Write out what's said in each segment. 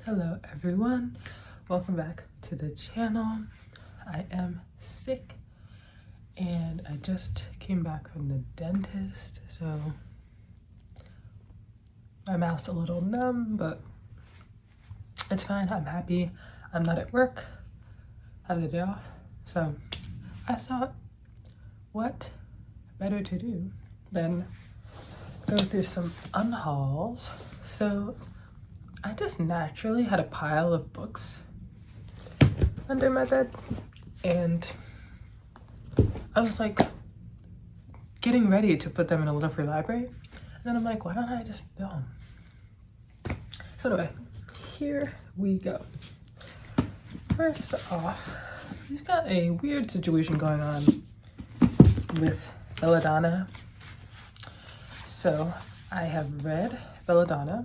Hello everyone, welcome back to the channel. I am sick and I just came back from the dentist, so my mouth's a little numb, but it's fine. I'm happy. I'm not at work. I have the day off. So I thought, what better to do than go through some unhauls. So I just naturally had a pile of books under my bed, and I was like getting ready to put them in a little free library, and then I'm like, why don't I just film? So anyway, here we go. First off, we've got a weird situation going on with Belladonna. So I have read Belladonna,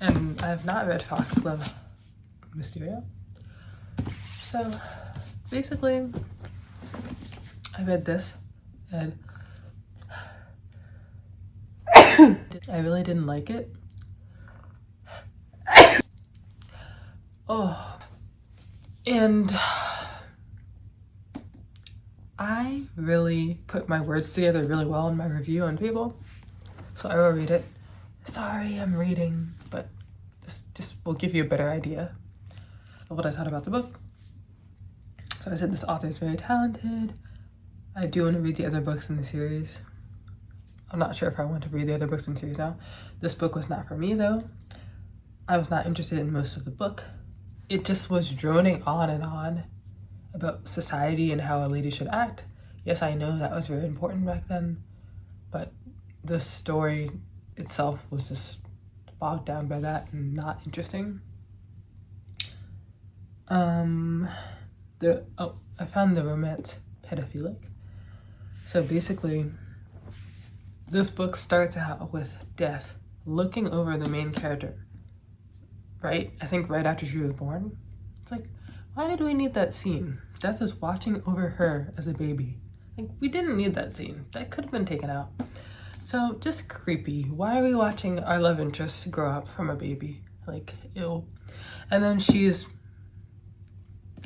and I have not read Foxglove Mysteria. So basically, I read this and I really didn't like it. And I really put my words together really well in my review on People. So I will read it. Sorry, I'm reading, but just will give you a better idea of what I thought about the book. So I said this author is very talented. I do want to read the other books in the series. I'm not sure if I want to read the other books in the series now. This book was not for me though. I was not interested in most of the book. It just was droning on and on about society and how a lady should act. Yes, I know that was very important back then, but the story itself was just bogged down by that and not interesting. I found the romance pedophilic. So basically, this book starts out with Death looking over the main character, right? I think right after she was born. It's like, why did we need that scene? Death is watching over her as a baby. Like, we didn't need that scene. That could have been taken out. So just creepy. Why are we watching our love interest grow up from a baby? Like, ew. And then she's,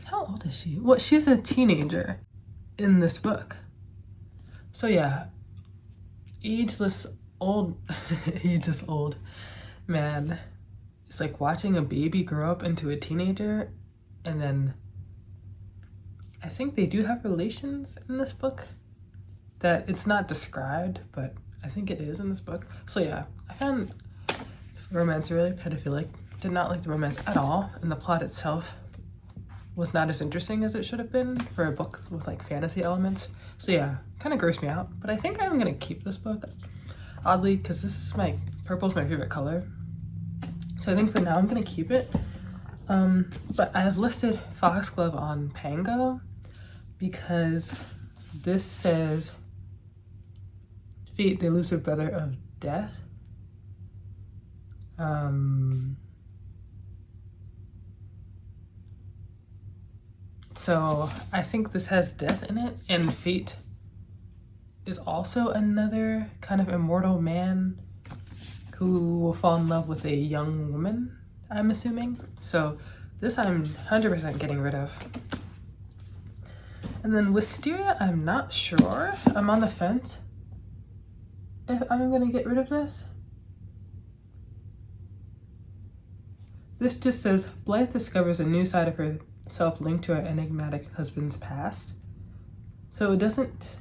how old is she? Well, she's a teenager in this book. So yeah, ageless old man is like watching a baby grow up into a teenager, and then I think they do have relations in this book that it's not described, but I think it is in this book. So yeah, I found romance really pedophilic. Did not like the romance at all, and the plot itself was not as interesting as it should have been for a book with like fantasy elements. So yeah, kind of grossed me out, but I think I'm gonna keep this book, oddly, because purple's my favorite color. So I think for now I'm gonna keep it. But I have listed Foxglove on Pango because this says Fate, the elusive brother of Death. So I think this has Death in it, and Fate is also another kind of immortal man who will fall in love with a young woman, I'm assuming. So this I'm 100% getting rid of. And then Wisteria, I'm not sure. I'm on the fence if I'm gonna get rid of this. This just says, Blythe discovers a new side of herself linked to her enigmatic husband's past. So it doesn't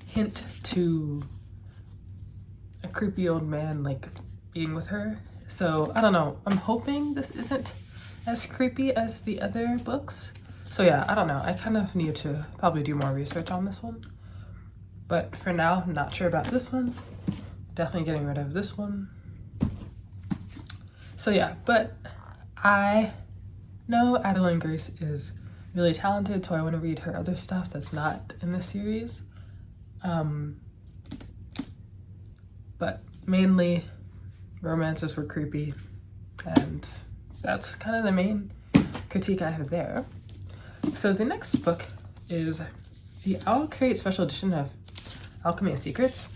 hint to a creepy old man like being with her. So I don't know. I'm hoping this isn't as creepy as the other books. So yeah, I don't know. I kind of need to probably do more research on this one. But for now, I'm not sure about this one. Definitely getting rid of this one. So yeah, but I know Adeline Grace is really talented, so I want to read her other stuff that's not in the series. But mainly romances were creepy, and that's kind of the main critique I have there. So the next book is the Owl Crate Special Edition of Alchemy of Secrets.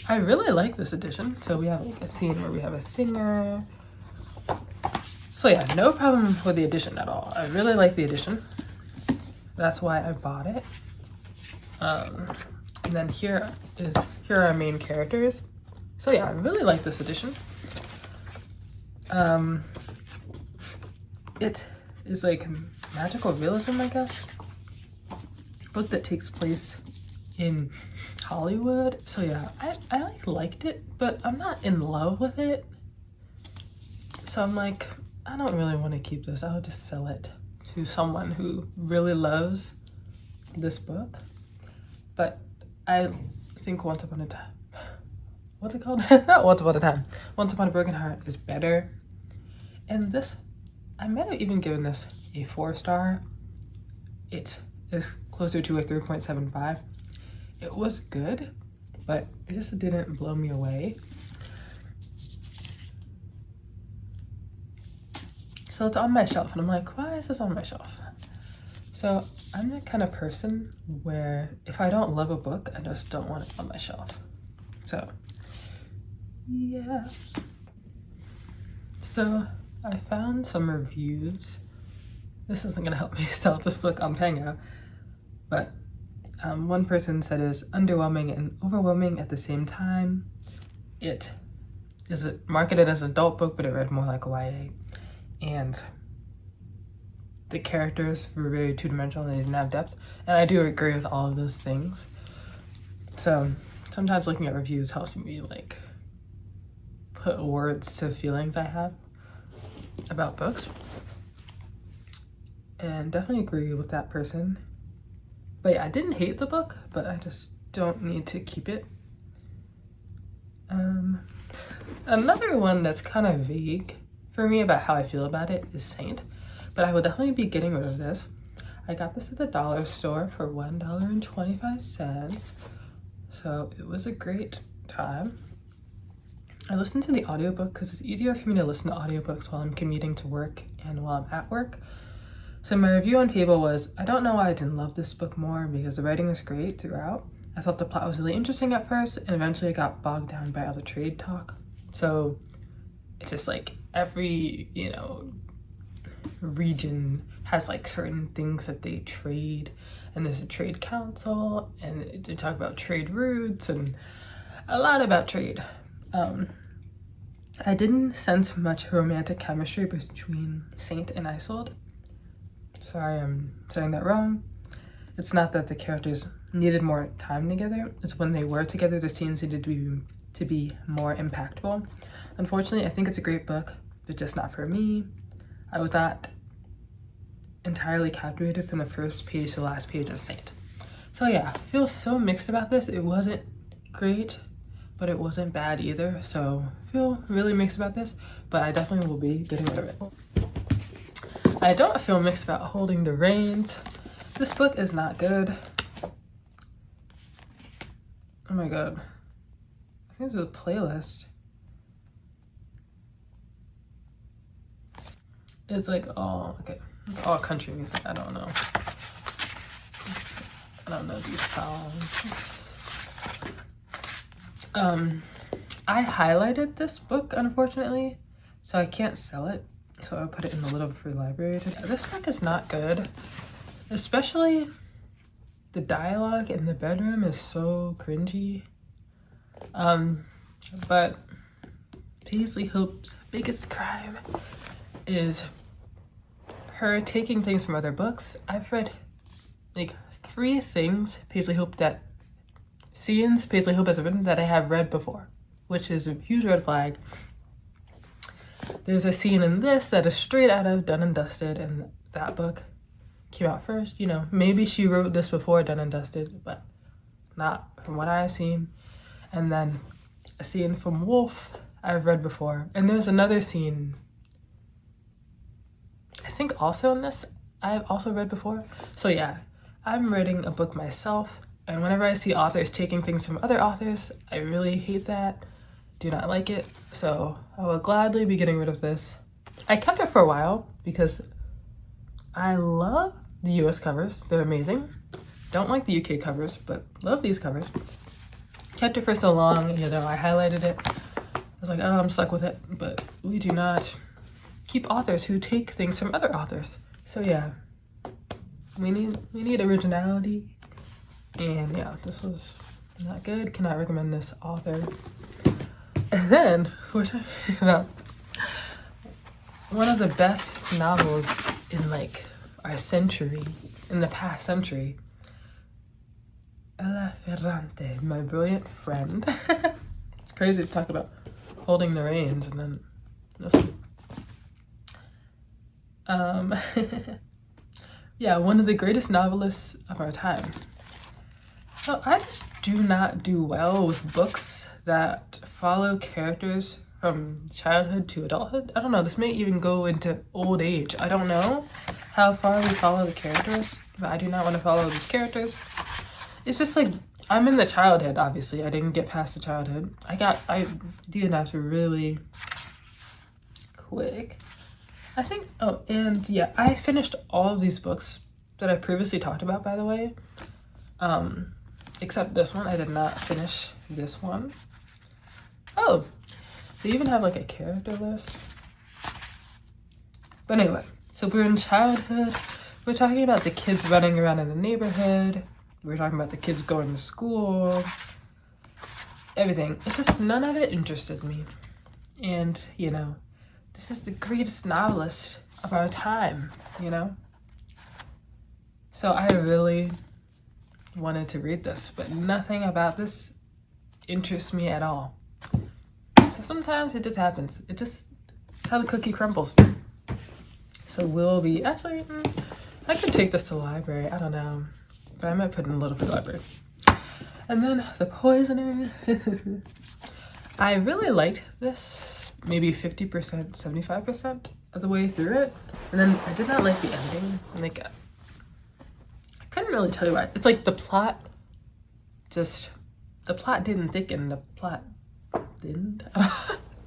I really like this edition. So we have like a scene where we have a singer. So yeah, no problem with the edition at all. I really like the edition. That's why I bought it. And then here are our main characters. So yeah, I really like this edition. It is like magical realism, I guess. Book that takes place in Hollywood. So yeah, I like liked it, but I'm not in love with it. So I'm like, I don't really want to keep this. I'll just sell it to someone who really loves this book. But I think Once Upon a Time, what's it called? Not Once Upon a Time. Once Upon a Broken Heart is better. And this, I might have even given this a 4-star. It is closer to a 3.75. It was good, but it just didn't blow me away. So it's on my shelf, and I'm like, why is this on my shelf? So I'm the kind of person where if I don't love a book, I just don't want it on my shelf. So yeah. So I found some reviews. This isn't gonna help me sell this book on Pango, but one person said it was underwhelming and overwhelming at the same time. It is marketed as an adult book, but it read more like a YA. And the characters were very two-dimensional, they didn't have depth. And I do agree with all of those things. So sometimes looking at reviews helps me like put words to feelings I have about books. And definitely agree with that person. But yeah, I didn't hate the book, but I just don't need to keep it. Another one that's kind of vague for me about how I feel about it is Saint, but I will definitely be getting rid of this. I got this at the dollar store for $1.25, so it was a great time. I listened to the audiobook because it's easier for me to listen to audiobooks while I'm commuting to work and while I'm at work. So my review on Fable was, I don't know why I didn't love this book more because the writing was great throughout. I thought the plot was really interesting at first, and eventually it got bogged down by all the trade talk. So it's just like every, region has like certain things that they trade, and there's a trade council, and they talk about trade routes and a lot about trade. I didn't sense much romantic chemistry between Saint and Isolde. Sorry, I'm saying that wrong. It's not that the characters needed more time together. It's when they were together, the scenes needed to be more impactful. Unfortunately, I think it's a great book, but just not for me. I was not entirely captivated from the first page to the last page of Saint. So yeah, I feel so mixed about this. It wasn't great, but it wasn't bad either. So I feel really mixed about this, but I definitely will be getting rid of it. I don't feel mixed about Holding the Reins. This book is not good. Oh my god. I think this is a playlist. It's like all, okay, it's all country music. I don't know these songs. I highlighted this book, unfortunately, so I can't sell it. So I'll put it in the little free library. This book is not good. Especially the dialogue in the bedroom is so cringy. But Paisley Hope's biggest crime is her taking things from other books. I've read like 3 things Paisley Hope has written that I have read before, which is a huge red flag. There's a scene in this that is straight out of Done and Dusted, and that book came out first. Maybe she wrote this before Done and Dusted, but not from what I've seen. And then a scene from Wolf I've read before. And there's another scene, I think also in this, I've also read before. So yeah, I'm writing a book myself, and whenever I see authors taking things from other authors, I really hate that. Do not like it. So I will gladly be getting rid of this. I kept it for a while because I love the US covers. They're amazing. Don't like the UK covers, but love these covers. kept it for so long, you know, I highlighted it. I was like, oh, I'm stuck with it. But we do not keep authors who take things from other authors. So yeah, we need originality. And yeah, this was not good. Cannot recommend this author. And then we're talking about one of the best novels in like our century, in the past century. Ella Ferrante, My Brilliant Friend. It's crazy to talk about holding the reins and then this. Yeah, one of the greatest novelists of our time. So I just do not do well with books that follow characters from childhood to adulthood. I don't know, this may even go into old age. I don't know how far we follow the characters, but I do not want to follow these characters. It's just like, I'm in the childhood, obviously. I didn't get past the childhood. I DNF'd really quick. I think, oh, and yeah, I finished all of these books that I previously talked about, by the way. Except this one, I did not finish this one. Oh, they even have like a character list. But anyway, so we're in childhood. We're talking about the kids running around in the neighborhood. We're talking about the kids going to school. Everything. It's just none of it interested me. And, you know, this is the greatest novelist of our time, you know? So I really wanted to read this, but nothing about this interests me at all. So sometimes it just happens. It's how the cookie crumbles. So we'll be, actually, I could take this to the library. I don't know, but I might put it in Little Free Library. And then The Poisoner. I really liked this, maybe 50%, 75% of the way through it. And then I did not like the ending. Like, I couldn't really tell you why. It's like the plot didn't thicken. The plot didn't.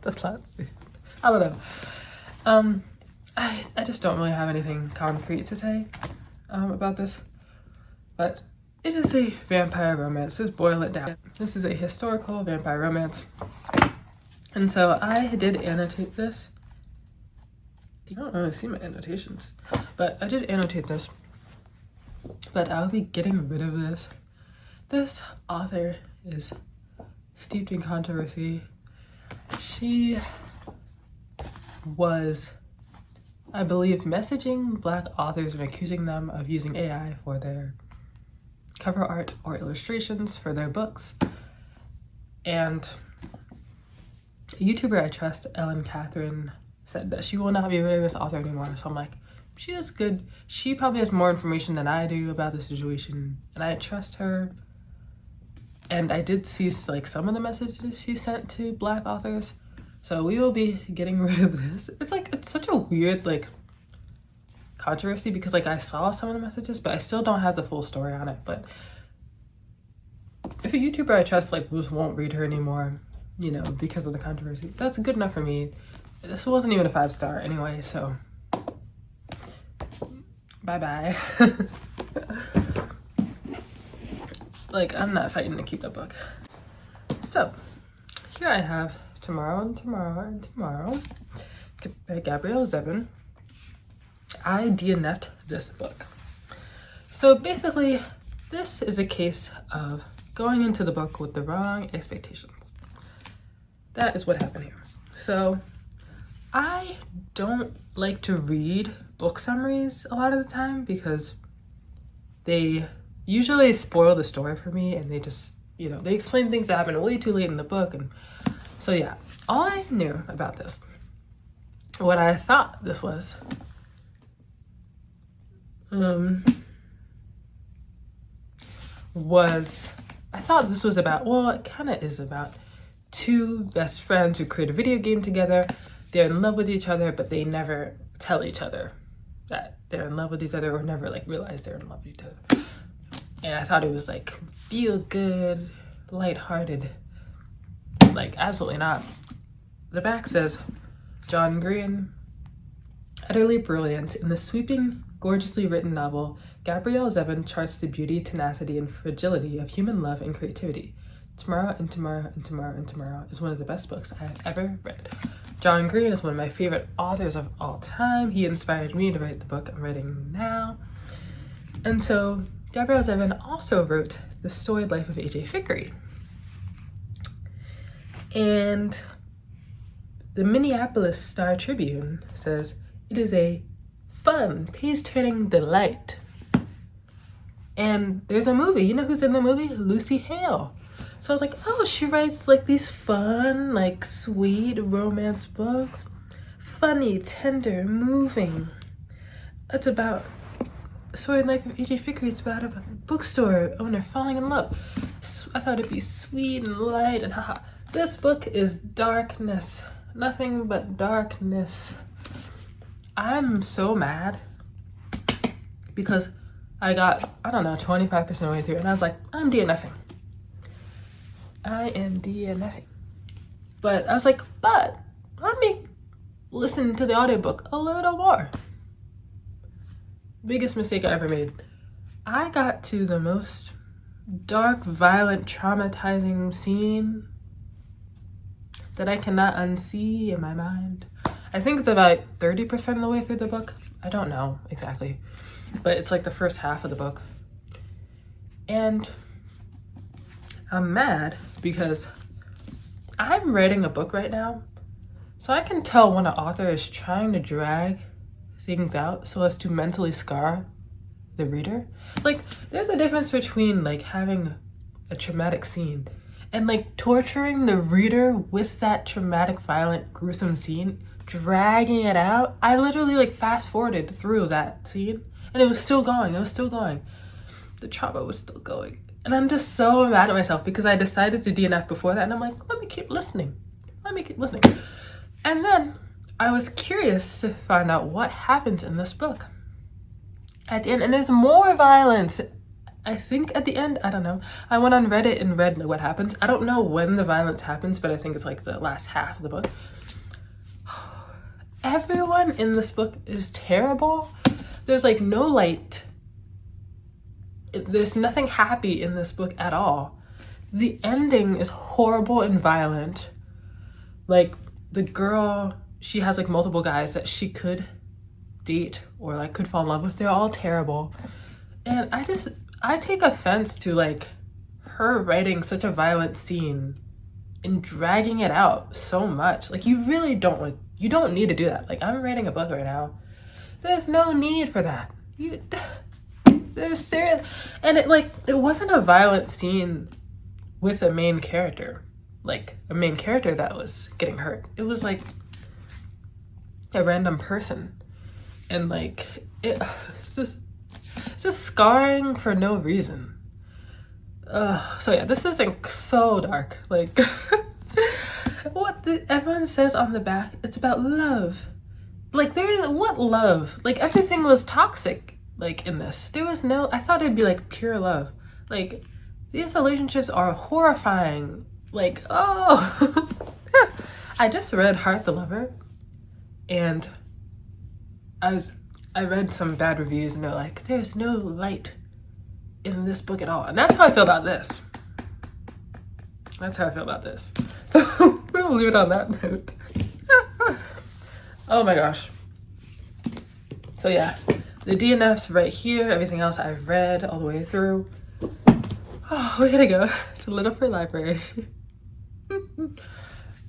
The plot, I don't know. I just don't really have anything concrete to say about this. But it is a vampire romance. Just boil it down. This is a historical vampire romance. And so I did annotate this. You don't really see my annotations, but I did annotate this. But I'll be getting rid of this. This author is steeped in controversy. She was, I believe, messaging Black authors and accusing them of using AI for their cover art or illustrations for their books. And a YouTuber I trust, Ellen Catherine, said that she will not be reading this author anymore. So I'm like, she is good. She probably has more information than I do about the situation, and I trust her. And I did see like some of the messages she sent to Black authors. So we will be getting rid of this. It's like, it's such a weird like controversy because like I saw some of the messages, but I still don't have the full story on it. But if a YouTuber I trust like just won't read her anymore, you know, because of the controversy, that's good enough for me. This wasn't even a 5-star anyway, so bye-bye. Like, I'm not fighting to keep the book. So, here I have Tomorrow and Tomorrow and Tomorrow by Gabrielle Zevin. I DNF'd this book. So basically, this is a case of going into the book with the wrong expectations. That is what happened here. So, I don't like to read book summaries a lot of the time because they usually spoil the story for me, and they just, you know, they explain things that happen way too late in the book. And so yeah, all I knew about this, what I thought this was, I thought this was about, well, it kind of is about two best friends who create a video game together. They're in love with each other, but they never tell each other that they're in love with each other, or never like realize they're in love with each other. And I thought it was like feel good, lighthearted. Like, absolutely not. The back says, John Green, utterly brilliant. In the sweeping, gorgeously written novel, Gabrielle Zevin charts the beauty, tenacity, and fragility of human love and creativity. Tomorrow and Tomorrow and Tomorrow and Tomorrow is one of the best books I've ever read. John Green is one of my favorite authors of all time. He inspired me to write the book I'm writing now. And so Gabrielle Zevin also wrote The Storied Life of A.J. Fikry. And the Minneapolis Star-Tribune says, it is a fun, page-turning delight. And there's a movie. You know who's in the movie? Lucy Hale. So I was like, oh, she writes like these fun, like sweet romance books. Funny, tender, moving. It's about Storied Life of A.J. Fikry. It's about a bookstore owner falling in love. So I thought it'd be sweet and light and haha. This book is darkness. Nothing but darkness. I'm so mad because I got, I don't know, 25% of the way through and I was like, I'm DNFing. I am DNFing. But I was like, but let me listen to the audiobook a little more. Biggest mistake I ever made. I got to the most dark, violent, traumatizing scene that I cannot unsee in my mind. I think it's about 30% of the way through the book. I don't know exactly, but it's like the first half of the book. And I'm mad because I'm writing a book right now, so I can tell when an author is trying to drag things out so as to mentally scar the reader. Like, there's a difference between like having a traumatic scene and like torturing the reader with that traumatic, violent, gruesome scene, dragging it out. I literally like fast forwarded through that scene and it was still going. It was still going. The trauma was still going. And I'm just so mad at myself because I decided to DNF before that and I'm like, let me keep listening. Let me keep listening. And then I was curious to find out what happens in this book at the end. And there's more violence. I think at the end, I don't know. I went on Reddit and read what happens. I don't know when the violence happens, but I think it's like the last half of the book. Everyone in this book is terrible. There's like no light. There's nothing happy in this book at all. The ending is horrible and violent. Like the girl, she has like multiple guys that she could date or like could fall in love with. They're all terrible. And I take offense to like her writing such a violent scene and dragging it out so much. Like you really don't need to do that. Like I'm writing a book right now. There's no need for that. There's serious, and it wasn't a violent scene with a main character, like a main character that was getting hurt. It was like a random person, and like it's just scarring for no reason. So yeah, this is like so dark. Like everyone says on the back, it's about love. Like what love? Like everything was toxic. Like in this, there was no, I thought it'd be like pure love. Like these relationships are horrifying. Like, oh, I just read Heart the Lover and I read some bad reviews and they're like, there's no light in this book at all. And that's how I feel about this. That's how I feel about this. So we'll leave it on that note. Oh my gosh. So yeah. The DNF's right here. Everything else I've read all the way through. Oh, we're gonna go to Little Free Library.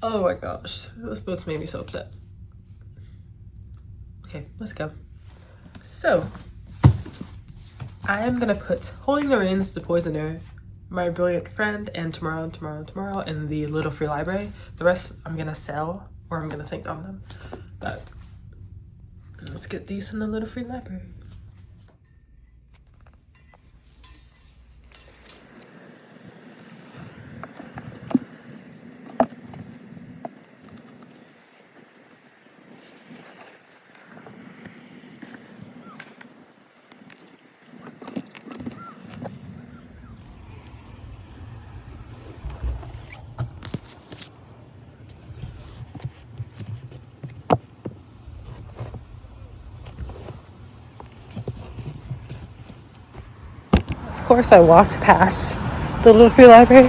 Oh my gosh. Those books made me so upset. Okay, let's go. So, I am gonna put Holding the Reins, The Poisoner, My Brilliant Friend, and Tomorrow and Tomorrow and Tomorrow in the Little Free Library. The rest I'm gonna sell or I'm gonna think on them. But let's get these in the Little Free Library. Of course, I walked past the Little Free Library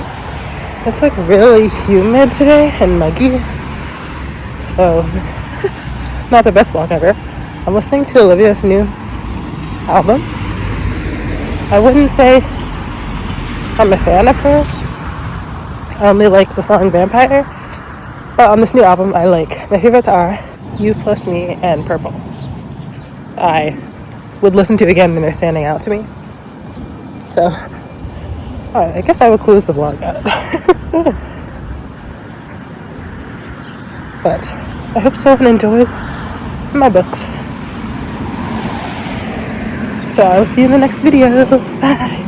It's like really humid today and muggy. So, not the best vlog ever. I'm listening to Olivia's new album. I wouldn't say I'm a fan of hers. I only like the song Vampire. But on this new album, I like, my favorites are You Plus Me and Purple. I would listen to again and they're standing out to me. So, alright, I guess I would close the vlog out. But I hope someone enjoys my books. So I will see you in the next video. Bye.